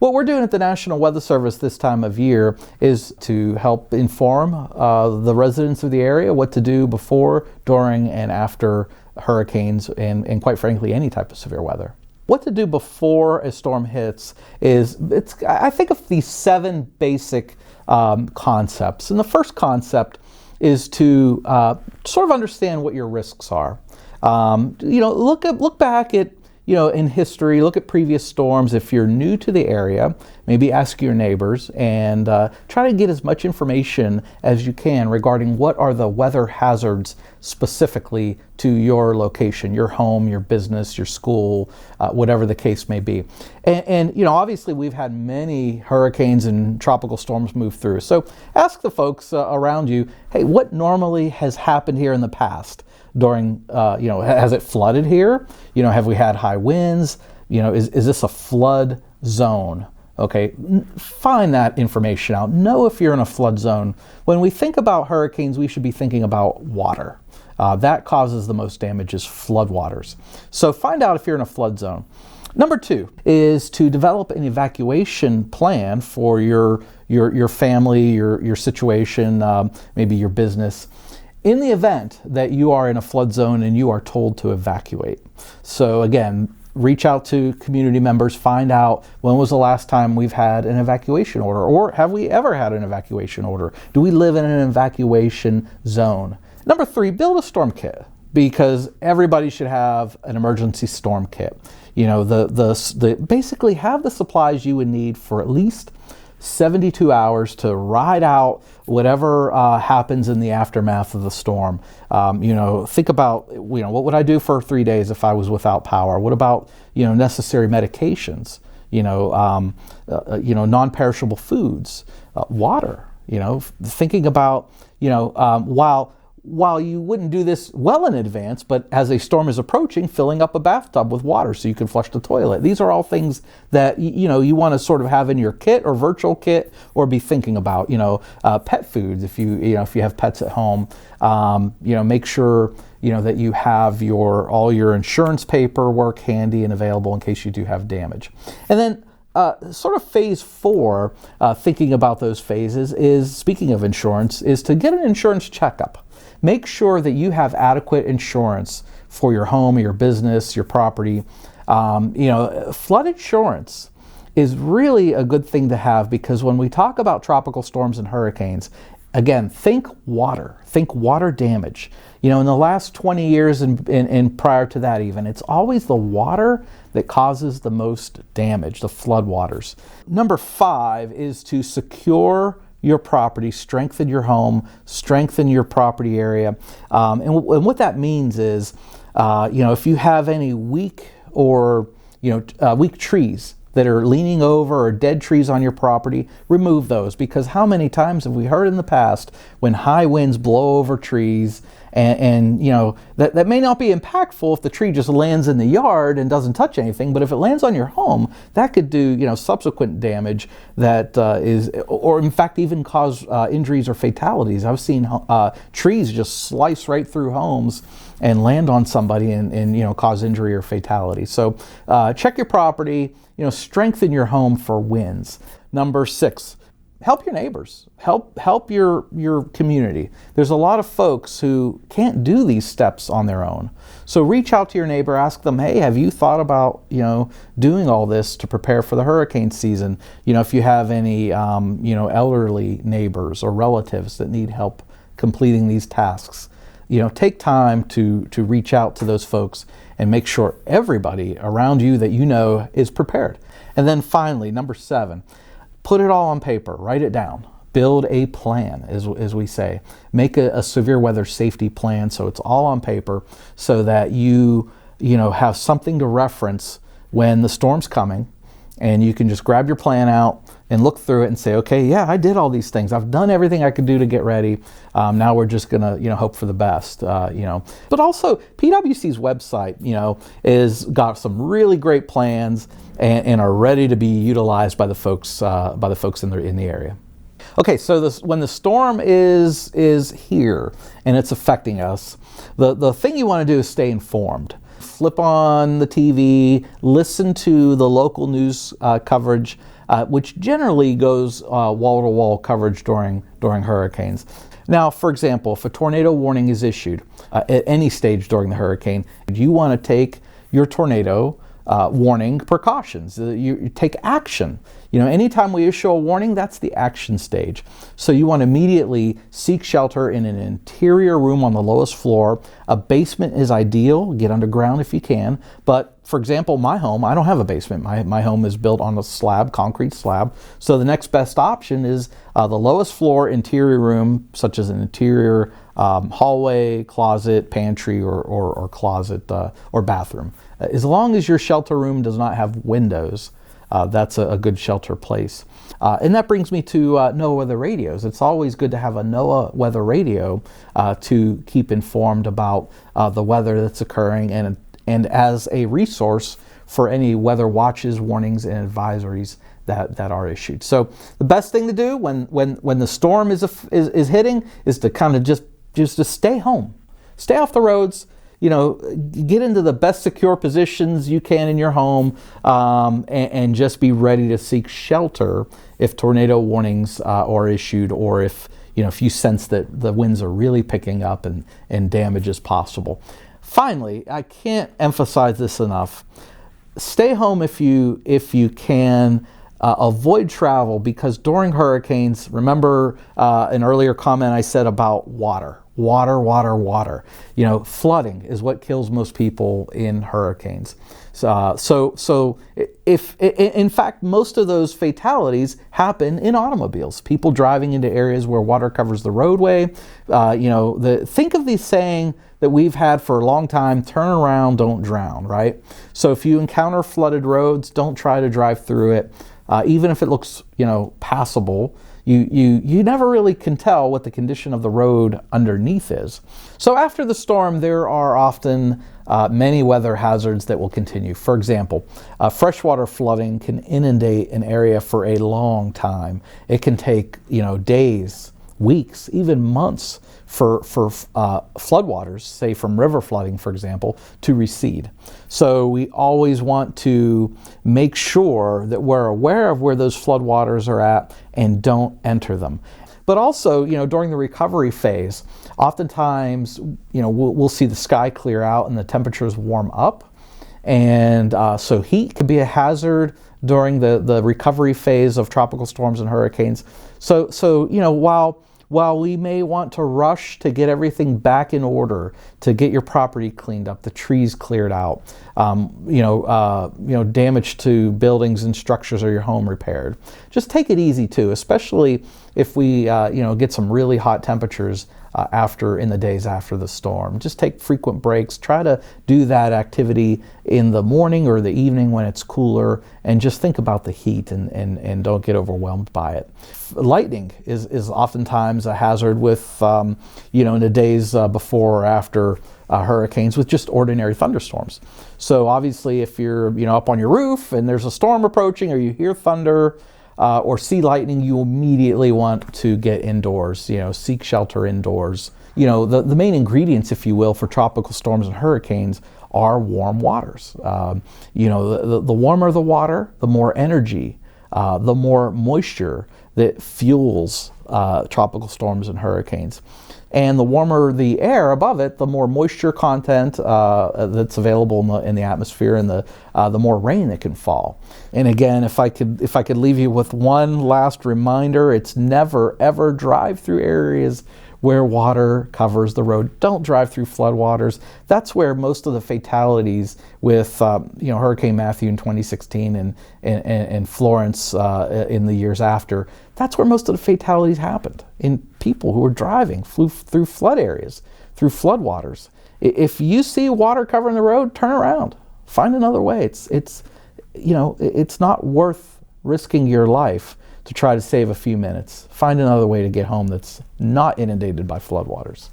What we're doing at the National Weather Service this time of year is to help inform the residents of the area what to do before, during, and after hurricanes and quite frankly, any type of severe weather. What to do before a storm hits is, I think of these 7 basic concepts. And the first concept is to sort of understand what your risks are. Look back at, in history, look at previous storms. If you're new to the area, maybe ask your neighbors and try to get as much information as you can regarding what are the weather hazards specifically to your location, your home, your business, your school, whatever the case may be. And obviously we've had many hurricanes and tropical storms move through. So ask the folks around you, hey, what normally has happened here in the past? During, has it flooded here? Have we had high winds? Is this a flood zone? Okay, find that information out. Know if you're in a flood zone. When we think about hurricanes, we should be thinking about water. That causes the most damage is floodwaters. So find out if you're in a flood zone. Number 2 is to develop an evacuation plan for your family, your situation, maybe your business, in the event that you are in a flood zone and you are told to evacuate. So again, reach out to community members, find out when was the last time we've had an evacuation order, or have we ever had an evacuation order? Do we live in an evacuation zone? Number 3, build a storm kit, because everybody should have an emergency storm kit. Basically have the supplies you would need for at least 72 hours to ride out whatever happens in the aftermath of the storm. Think about, what would I do for 3 days if I was without power? What about, necessary medications? Non-perishable foods, water. Thinking about, while you wouldn't do this well in advance, but as a storm is approaching, filling up a bathtub with water so you can flush the toilet. These are all things that you want to sort of have in your kit or virtual kit, or be thinking about. Pet foods if you have pets at home. Make sure that you have all your insurance paperwork handy and available in case you do have damage. And then sort of phase 4, thinking about those phases, is, speaking of insurance, is to get an insurance checkup. Make sure that you have adequate insurance for your home, your business, your property. Flood insurance is really a good thing to have, because when we talk about tropical storms and hurricanes, again, think water damage. In the last 20 years and prior to that even, it's always the water that causes the most damage, the floodwaters. Number 5 is to secure your property, strengthen your home, strengthen your property area. And what that means is, if you have any weak trees that are leaning over, or dead trees on your property, remove those, because how many times have we heard in the past when high winds blow over trees and that may not be impactful if the tree just lands in the yard and doesn't touch anything, but if it lands on your home, that could do subsequent damage that or in fact even cause injuries or fatalities. I've seen trees just slice right through homes and land on somebody and cause injury or fatality. So check your property, strengthen your home for winds. Number 6, help your neighbors, help your community. There's a lot of folks who can't do these steps on their own. So reach out to your neighbor, ask them, hey, have you thought about doing all this to prepare for the hurricane season? If you have any elderly neighbors or relatives that need help completing these tasks, take time to reach out to those folks and make sure everybody around you that is prepared. And then finally, number 7, put it all on paper, write it down. Build a plan, as we say. Make a severe weather safety plan so it's all on paper, so that you have something to reference when the storm's coming, and you can just grab your plan out and look through it and say, okay, yeah, I did all these things. I've done everything I could do to get ready. Now we're just gonna, hope for the best, But also, PwC's website, is got some really great plans and are ready to be utilized by the folks in the area. Okay, so when the storm is here and it's affecting us, the thing you want to do is stay informed. Flip on the TV, listen to the local news coverage. which generally goes wall-to-wall coverage during hurricanes. Now, for example, if a tornado warning is issued at any stage during the hurricane, you want to take your tornado warning precautions. You take action. Anytime we issue a warning, that's the action stage. So you want to immediately seek shelter in an interior room on the lowest floor. A basement is ideal. Get underground if you can. But for example, my home, I don't have a basement. My home is built on a slab, concrete slab. So the next best option is the lowest floor interior room, such as an interior hallway, closet, pantry, or closet or bathroom. As long as your shelter room does not have windows, that's a good shelter place. And that brings me to NOAA weather radios. It's always good to have a NOAA weather radio to keep informed about the weather that's occurring and as a resource for any weather watches, warnings, and advisories that are issued. So the best thing to do when the storm is hitting is to kind of just to stay home, stay off the roads. Get into the best secure positions you can in your home, and just be ready to seek shelter if tornado warnings are issued, or if you sense that the winds are really picking up and damage is possible. Finally, I can't emphasize this enough. Stay home if you can. Avoid travel, because during hurricanes, remember an earlier comment I said about water. Flooding is what kills most people in hurricanes. So if in fact most of those fatalities happen in automobiles, people driving into areas where water covers the roadway. Think of the saying that we've had for a long time: turn around, don't drown, right? So if you encounter flooded roads, don't try to drive through it. Even if it looks, passable, you never really can tell what the condition of the road underneath is. So after the storm, there are often many weather hazards that will continue. For example, freshwater flooding can inundate an area for a long time. It can take, days, weeks, even months for floodwaters, say from river flooding, for example, to recede. So we always want to make sure that we're aware of where those floodwaters are at and don't enter them. But also, during the recovery phase, oftentimes, we'll see the sky clear out and the temperatures warm up. And so heat can be a hazard during the recovery phase of tropical storms and hurricanes. So while we may want to rush to get everything back in order, to get your property cleaned up, the trees cleared out, damage to buildings and structures of your home repaired, just take it easy too, especially if we get some really hot temperatures in the days after the storm. Just take frequent breaks. Try to do that activity in the morning or the evening when it's cooler, and just think about the heat and don't get overwhelmed by it. Lightning is oftentimes a hazard with, in the days before or after hurricanes, with just ordinary thunderstorms. So obviously if you're up on your roof and there's a storm approaching, or you hear thunder, or see lightning, you immediately want to get indoors, seek shelter indoors. The main ingredients, if you will, for tropical storms and hurricanes are warm waters. The warmer the water, the more energy, the more moisture that fuels tropical storms and hurricanes. And the warmer the air above it, the more moisture content that's available in the atmosphere, and the more rain that can fall. And again, if I could leave you with one last reminder, it's never ever drive through areas where water covers the road. Don't drive through floodwaters. That's where most of the fatalities with Hurricane Matthew in 2016 and Florence in the years after. That's where most of the fatalities happened, in people who were driving through flood areas, through floodwaters. If you see water covering the road, turn around, find another way. It's not worth risking your life to try to save a few minutes. Find another way to get home that's not inundated by floodwaters.